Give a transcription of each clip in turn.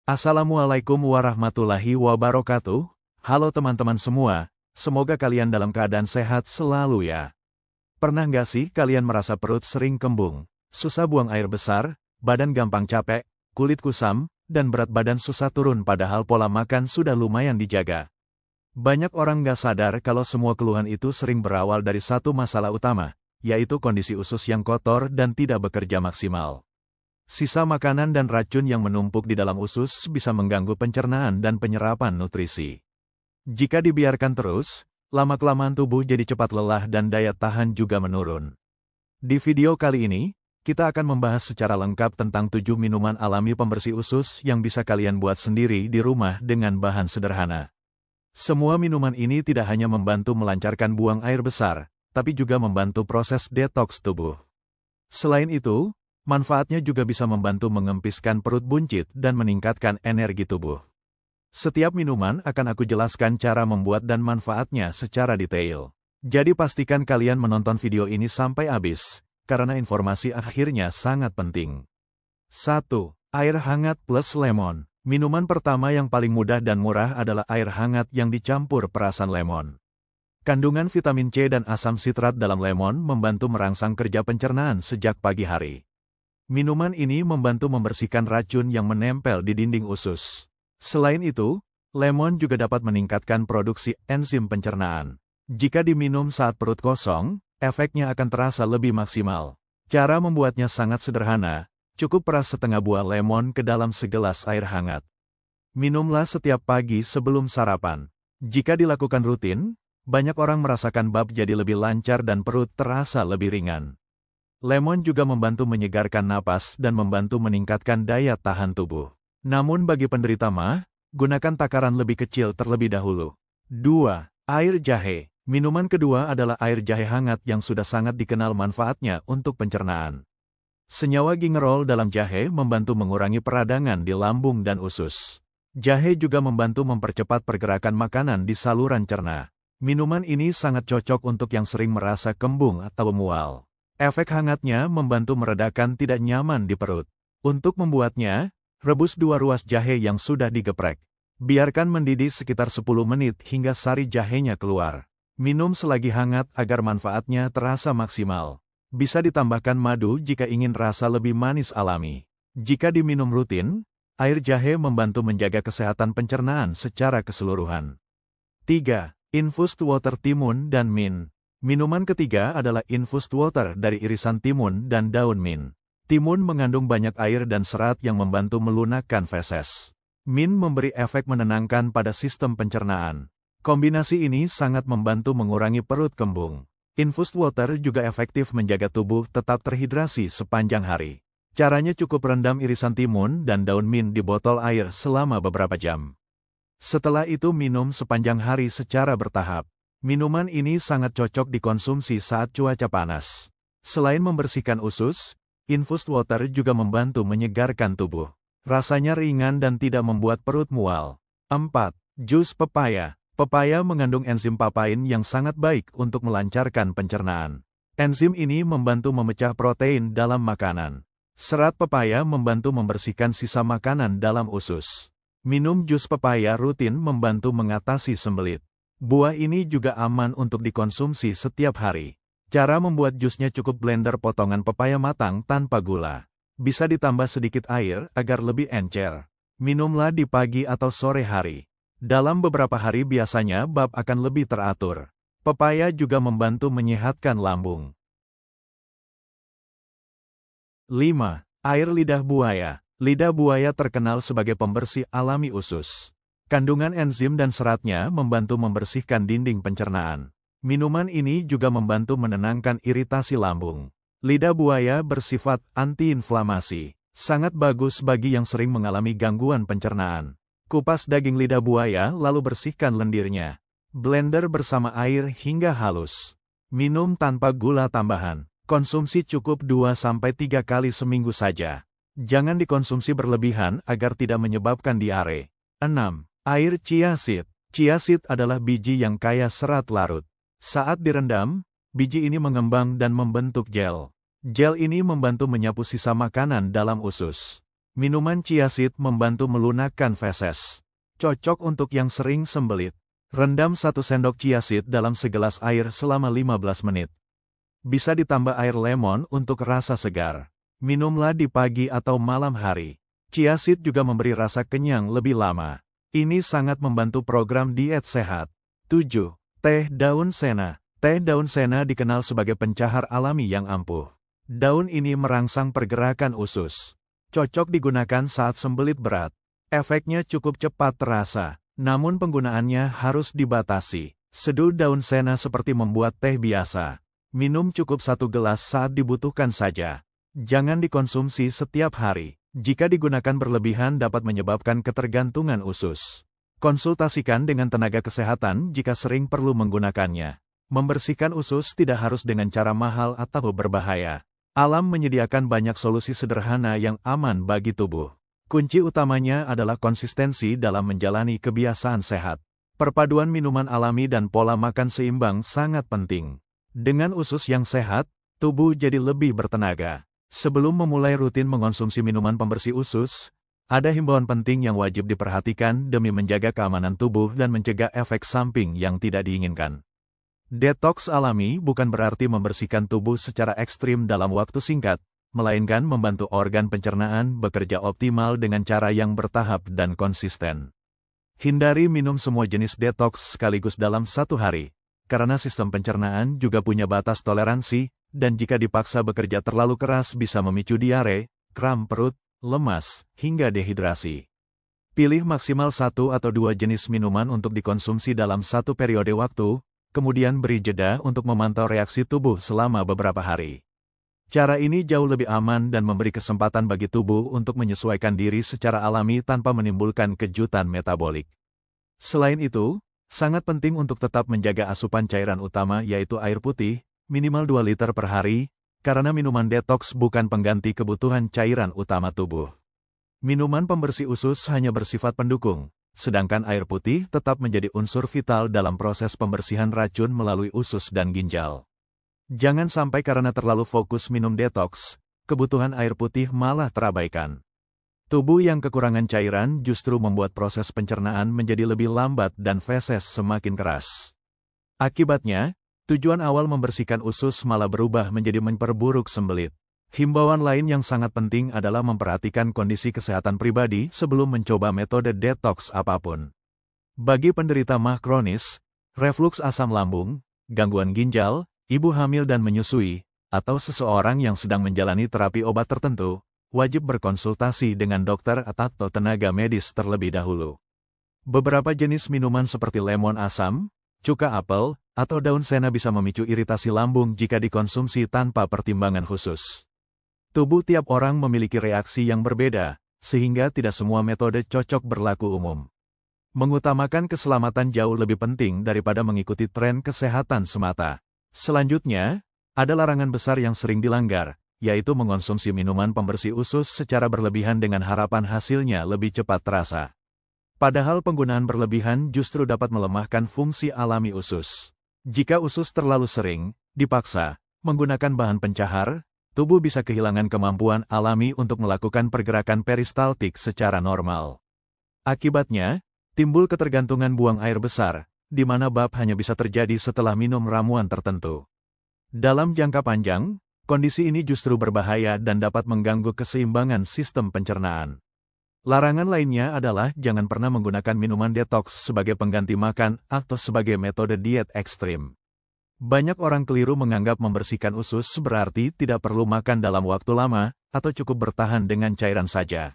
Assalamualaikum warahmatullahi wabarakatuh. Halo teman-teman semua, semoga kalian dalam keadaan sehat selalu ya. Pernah nggak sih kalian merasa perut sering kembung, susah buang air besar, badan gampang capek, kulit kusam, dan berat badan susah turun padahal pola makan sudah lumayan dijaga? Banyak orang nggak sadar kalau semua keluhan itu sering berawal dari satu masalah utama, yaitu kondisi usus yang kotor dan tidak bekerja maksimal. Sisa makanan dan racun yang menumpuk di dalam usus bisa mengganggu pencernaan dan penyerapan nutrisi. Jika dibiarkan terus, lama-kelamaan tubuh jadi cepat lelah dan daya tahan juga menurun. Di video kali ini, kita akan membahas secara lengkap tentang 7 minuman alami pembersih usus yang bisa kalian buat sendiri di rumah dengan bahan sederhana. Semua minuman ini tidak hanya membantu melancarkan buang air besar, tapi juga membantu proses detoks tubuh. Selain itu, manfaatnya juga bisa membantu mengempiskan perut buncit dan meningkatkan energi tubuh. Setiap minuman akan aku jelaskan cara membuat dan manfaatnya secara detail. Jadi pastikan kalian menonton video ini sampai habis, karena informasi akhirnya sangat penting. 1. Air hangat plus lemon. Minuman pertama yang paling mudah dan murah adalah air hangat yang dicampur perasan lemon. Kandungan vitamin C dan asam sitrat dalam lemon membantu merangsang kerja pencernaan sejak pagi hari. Minuman ini membantu membersihkan racun yang menempel di dinding usus. Selain itu, lemon juga dapat meningkatkan produksi enzim pencernaan. Jika diminum saat perut kosong, efeknya akan terasa lebih maksimal. Cara membuatnya sangat sederhana, cukup peras setengah buah lemon ke dalam segelas air hangat. Minumlah setiap pagi sebelum sarapan. Jika dilakukan rutin, banyak orang merasakan bab jadi lebih lancar dan perut terasa lebih ringan. Lemon juga membantu menyegarkan napas dan membantu meningkatkan daya tahan tubuh. Namun bagi penderita MAH, gunakan takaran lebih kecil terlebih dahulu. 2. Air jahe. Minuman kedua adalah air jahe hangat yang sudah sangat dikenal manfaatnya untuk pencernaan. Senyawa gingerol dalam jahe membantu mengurangi peradangan di lambung dan usus. Jahe juga membantu mempercepat pergerakan makanan di saluran cerna. Minuman ini sangat cocok untuk yang sering merasa kembung atau mual. Efek hangatnya membantu meredakan tidak nyaman di perut. Untuk membuatnya, rebus 2 ruas jahe yang sudah digeprek. Biarkan mendidih sekitar 10 menit hingga sari jahenya keluar. Minum selagi hangat agar manfaatnya terasa maksimal. Bisa ditambahkan madu jika ingin rasa lebih manis alami. Jika diminum rutin, air jahe membantu menjaga kesehatan pencernaan secara keseluruhan. 3. Infused water timun dan mint. Minuman ketiga adalah infused water dari irisan timun dan daun mint. Timun mengandung banyak air dan serat yang membantu melunakkan feses. Mint memberi efek menenangkan pada sistem pencernaan. Kombinasi ini sangat membantu mengurangi perut kembung. Infused water juga efektif menjaga tubuh tetap terhidrasi sepanjang hari. Caranya cukup rendam irisan timun dan daun mint di botol air selama beberapa jam. Setelah itu minum sepanjang hari secara bertahap. Minuman ini sangat cocok dikonsumsi saat cuaca panas. Selain membersihkan usus, infused water juga membantu menyegarkan tubuh. Rasanya ringan dan tidak membuat perut mual. 4. Jus pepaya. Pepaya mengandung enzim papain yang sangat baik untuk melancarkan pencernaan. Enzim ini membantu memecah protein dalam makanan. Serat pepaya membantu membersihkan sisa makanan dalam usus. Minum jus pepaya rutin membantu mengatasi sembelit. Buah ini juga aman untuk dikonsumsi setiap hari. Cara membuat jusnya cukup blender potongan pepaya matang tanpa gula. Bisa ditambah sedikit air agar lebih encer. Minumlah di pagi atau sore hari. Dalam beberapa hari biasanya bab akan lebih teratur. Pepaya juga membantu menyehatkan lambung. 5. Air lidah buaya. Lidah buaya terkenal sebagai pembersih alami usus. Kandungan enzim dan seratnya membantu membersihkan dinding pencernaan. Minuman ini juga membantu menenangkan iritasi lambung. Lidah buaya bersifat antiinflamasi. Sangat bagus bagi yang sering mengalami gangguan pencernaan. Kupas daging lidah buaya lalu bersihkan lendirnya. Blender bersama air hingga halus. Minum tanpa gula tambahan. Konsumsi cukup 2-3 kali seminggu saja. Jangan dikonsumsi berlebihan agar tidak menyebabkan diare. 6. Air chia seed. Chia seed adalah biji yang kaya serat larut. Saat direndam, biji ini mengembang dan membentuk gel. Gel ini membantu menyapu sisa makanan dalam usus. Minuman chia seed membantu melunakkan feses. Cocok untuk yang sering sembelit. Rendam 1 sendok chia seed dalam segelas air selama 15 menit. Bisa ditambah air lemon untuk rasa segar. Minumlah di pagi atau malam hari. Chia seed juga memberi rasa kenyang lebih lama. Ini sangat membantu program diet sehat. 7. Teh daun sena. Teh daun sena dikenal sebagai pencahar alami yang ampuh. Daun ini merangsang pergerakan usus. Cocok digunakan saat sembelit berat. Efeknya cukup cepat terasa, namun penggunaannya harus dibatasi. Seduh daun sena seperti membuat teh biasa. Minum cukup 1 gelas saat dibutuhkan saja. Jangan dikonsumsi setiap hari. Jika digunakan berlebihan dapat menyebabkan ketergantungan usus. Konsultasikan dengan tenaga kesehatan jika sering perlu menggunakannya. Membersihkan usus tidak harus dengan cara mahal atau berbahaya. Alam menyediakan banyak solusi sederhana yang aman bagi tubuh. Kunci utamanya adalah konsistensi dalam menjalani kebiasaan sehat. Perpaduan minuman alami dan pola makan seimbang sangat penting. Dengan usus yang sehat, tubuh jadi lebih bertenaga. Sebelum memulai rutin mengonsumsi minuman pembersih usus, ada himbauan penting yang wajib diperhatikan demi menjaga keamanan tubuh dan mencegah efek samping yang tidak diinginkan. Detoks alami bukan berarti membersihkan tubuh secara ekstrim dalam waktu singkat, melainkan membantu organ pencernaan bekerja optimal dengan cara yang bertahap dan konsisten. Hindari minum semua jenis detoks sekaligus dalam 1 hari, karena sistem pencernaan juga punya batas toleransi, dan jika dipaksa bekerja terlalu keras bisa memicu diare, kram perut, lemas, hingga dehidrasi. Pilih maksimal 1 atau 2 jenis minuman untuk dikonsumsi dalam 1 periode waktu, kemudian beri jeda untuk memantau reaksi tubuh selama beberapa hari. Cara ini jauh lebih aman dan memberi kesempatan bagi tubuh untuk menyesuaikan diri secara alami tanpa menimbulkan kejutan metabolik. Selain itu, sangat penting untuk tetap menjaga asupan cairan utama yaitu air putih, minimal 2 liter per hari, karena minuman detoks bukan pengganti kebutuhan cairan utama tubuh. Minuman pembersih usus hanya bersifat pendukung. Sedangkan air putih tetap menjadi unsur vital dalam proses pembersihan racun melalui usus dan ginjal. Jangan sampai karena terlalu fokus minum detoks, kebutuhan air putih malah terabaikan. Tubuh yang kekurangan cairan justru membuat proses pencernaan menjadi lebih lambat dan feses semakin keras. Akibatnya, tujuan awal membersihkan usus malah berubah menjadi memperburuk sembelit. Himbauan lain yang sangat penting adalah memperhatikan kondisi kesehatan pribadi sebelum mencoba metode detoks apapun. Bagi penderita MAH kronis, refluks asam lambung, gangguan ginjal, ibu hamil dan menyusui, atau seseorang yang sedang menjalani terapi obat tertentu, wajib berkonsultasi dengan dokter atau tenaga medis terlebih dahulu. Beberapa jenis minuman seperti lemon asam, cuka apel, atau daun sena bisa memicu iritasi lambung jika dikonsumsi tanpa pertimbangan khusus. Tubuh tiap orang memiliki reaksi yang berbeda, sehingga tidak semua metode cocok berlaku umum. Mengutamakan keselamatan jauh lebih penting daripada mengikuti tren kesehatan semata. Selanjutnya, ada larangan besar yang sering dilanggar, yaitu mengonsumsi minuman pembersih usus secara berlebihan dengan harapan hasilnya lebih cepat terasa. Padahal penggunaan berlebihan justru dapat melemahkan fungsi alami usus. Jika usus terlalu sering, dipaksa, menggunakan bahan pencahar, tubuh bisa kehilangan kemampuan alami untuk melakukan pergerakan peristaltik secara normal. Akibatnya, timbul ketergantungan buang air besar, di mana BAB hanya bisa terjadi setelah minum ramuan tertentu. Dalam jangka panjang, kondisi ini justru berbahaya dan dapat mengganggu keseimbangan sistem pencernaan. Larangan lainnya adalah jangan pernah menggunakan minuman detoks sebagai pengganti makan atau sebagai metode diet ekstrim. Banyak orang keliru menganggap membersihkan usus berarti tidak perlu makan dalam waktu lama, atau cukup bertahan dengan cairan saja.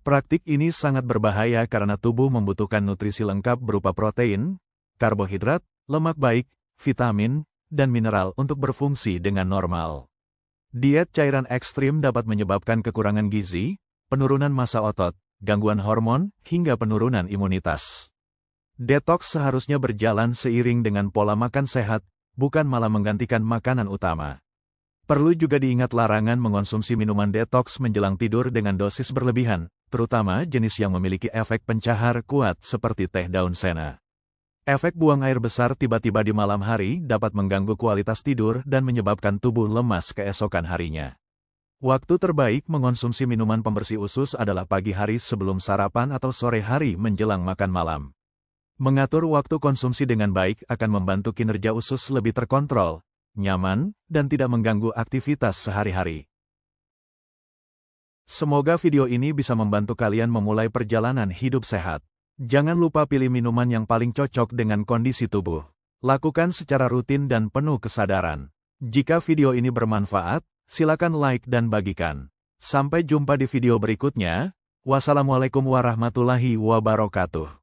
Praktik ini sangat berbahaya karena tubuh membutuhkan nutrisi lengkap berupa protein, karbohidrat, lemak baik, vitamin, dan mineral untuk berfungsi dengan normal. Diet cairan ekstrim dapat menyebabkan kekurangan gizi, penurunan massa otot, gangguan hormon, hingga penurunan imunitas. Detoks seharusnya berjalan seiring dengan pola makan sehat, bukan malah menggantikan makanan utama. Perlu juga diingat larangan mengonsumsi minuman detoks menjelang tidur dengan dosis berlebihan, terutama jenis yang memiliki efek pencahar kuat seperti teh daun sena. Efek buang air besar tiba-tiba di malam hari dapat mengganggu kualitas tidur dan menyebabkan tubuh lemas keesokan harinya. Waktu terbaik mengonsumsi minuman pembersih usus adalah pagi hari sebelum sarapan atau sore hari menjelang makan malam. Mengatur waktu konsumsi dengan baik akan membantu kinerja usus lebih terkontrol, nyaman, dan tidak mengganggu aktivitas sehari-hari. Semoga video ini bisa membantu kalian memulai perjalanan hidup sehat. Jangan lupa pilih minuman yang paling cocok dengan kondisi tubuh. Lakukan secara rutin dan penuh kesadaran. Jika video ini bermanfaat, silakan like dan bagikan. Sampai jumpa di video berikutnya. Wassalamualaikum warahmatullahi wabarakatuh.